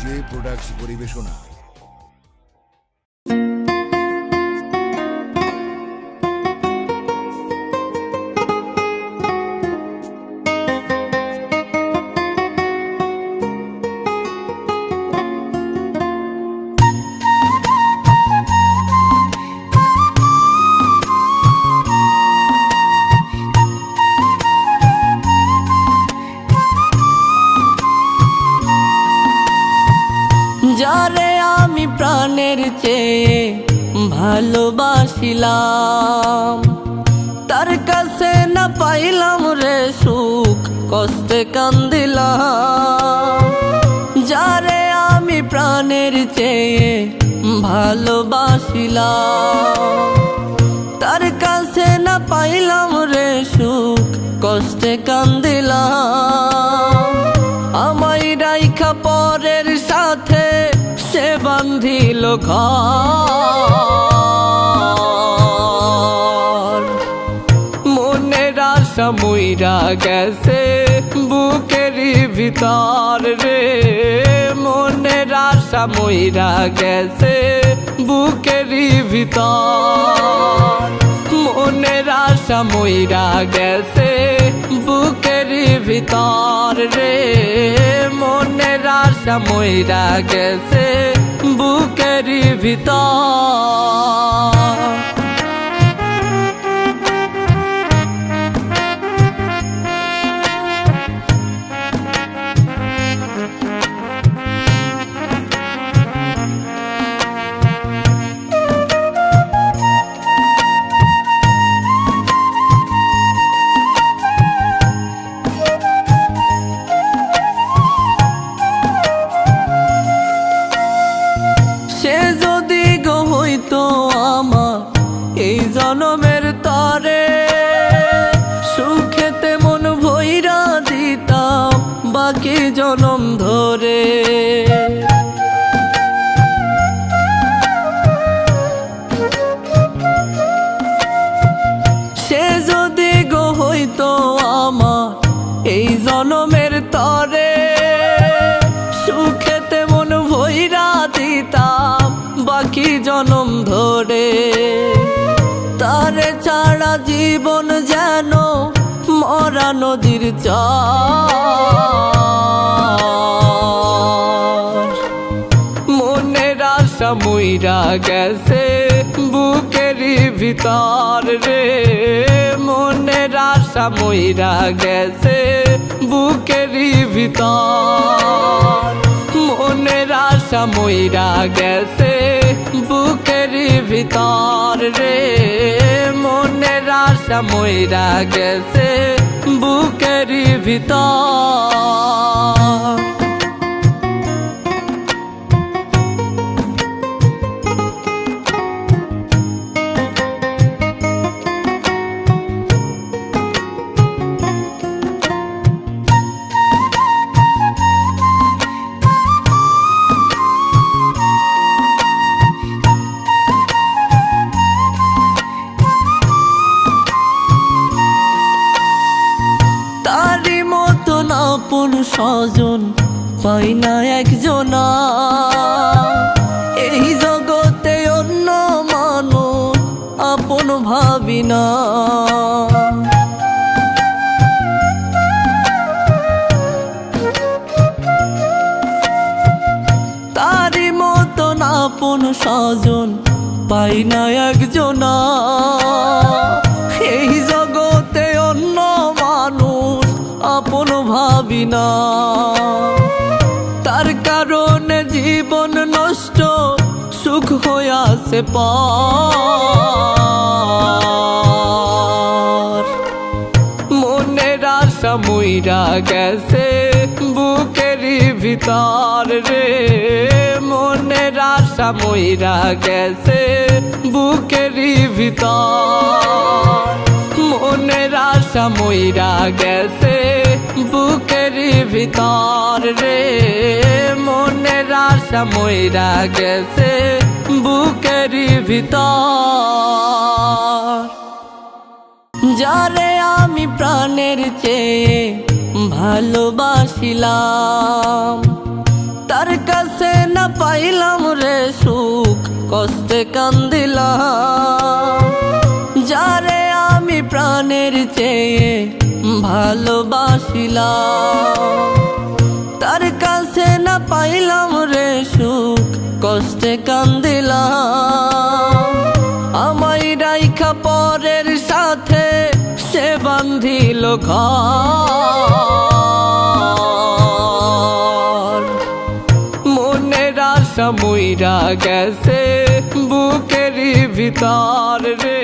DJ products পরিবেশনা। যারে আমি প্রাণের চেয়ে ভালোবাসিলাম, তার কাছে না পাইলাম রে সুখ, কষ্টে কান্দিলাম। যারে আমি প্রাণের চেয়ে ভালোবাসিলাম, তার কাছে না পাইলাম রে সুখ, কষ্টে কান্দিলাম। আমায় রাইখা পরের সাথে সে বান্ধিল ঘর, মনের আশা মইরা গেছে বুকেরই ভিতর রে, মনের আশা মইরা গেছে বুকেরই ভিতর, মনের আশা মইরা গেছে বুকেরই ভিতর রে, মনের আশা মইরা গেছে বুকেরই ভিতর। সে যদি গো হইতো আমার এই জনমের তরে, সুখেতে মন ভইরা দিতাম বাকি জনম ধরে। সে যদি গো হইতো আমার এই জনমের তরে, সুখেতে মন ভইরা দিতাম বাকি জনম ধরে। তারে ছাড়া জীবন যেন মরা নদীর চর, মনের আশা মইরা গেছে বুকেরই ভিতর রে, মনের আশা মইরা গেছে বুকেরই ভিতর, মনের আশা মইরা গেছে বুকেরই ভিতর রে, মনের আশা মইরা গেছে বুকেরই ভিতর। তারি মতন আপন স্বজন পাই না একজনা, এই জগতে অন্য মানুষ আপন ভাবি না। তারি মতন আপন স্বজন পাই না একজনা, এই জগতে অন্য মানুষ আপন ভাবি না। তার কারণে জীবন নষ্ট সুখ হইয়াছে পর, মনের আশা মইরা গেছে বুকেরই ভিতর রে, মনের আশা মইরা গেছে বুকেরই ভিতর, মনের আশা মইরা গেছে বুকেরই ভিতর রে, মনের আশা মইরা গেছে বুকেরই ভিতর। যারে আমি প্রাণের চেয়ে ভালোবাসিলাম, তার কাছে পাইলাম রে সুখ কষ্টে কান্দিলাম, যারে আমি প্রাণের চেয়ে ভালোবাসিলাম, তার কাছে না পাইলাম রে সুখ কষ্টে কান্দিলাম। আমায় রাইখা পরের সাথে সে বান্ধিল ঘর, মনের আশা মইরা গেছে বুকেরই ভিতর রে।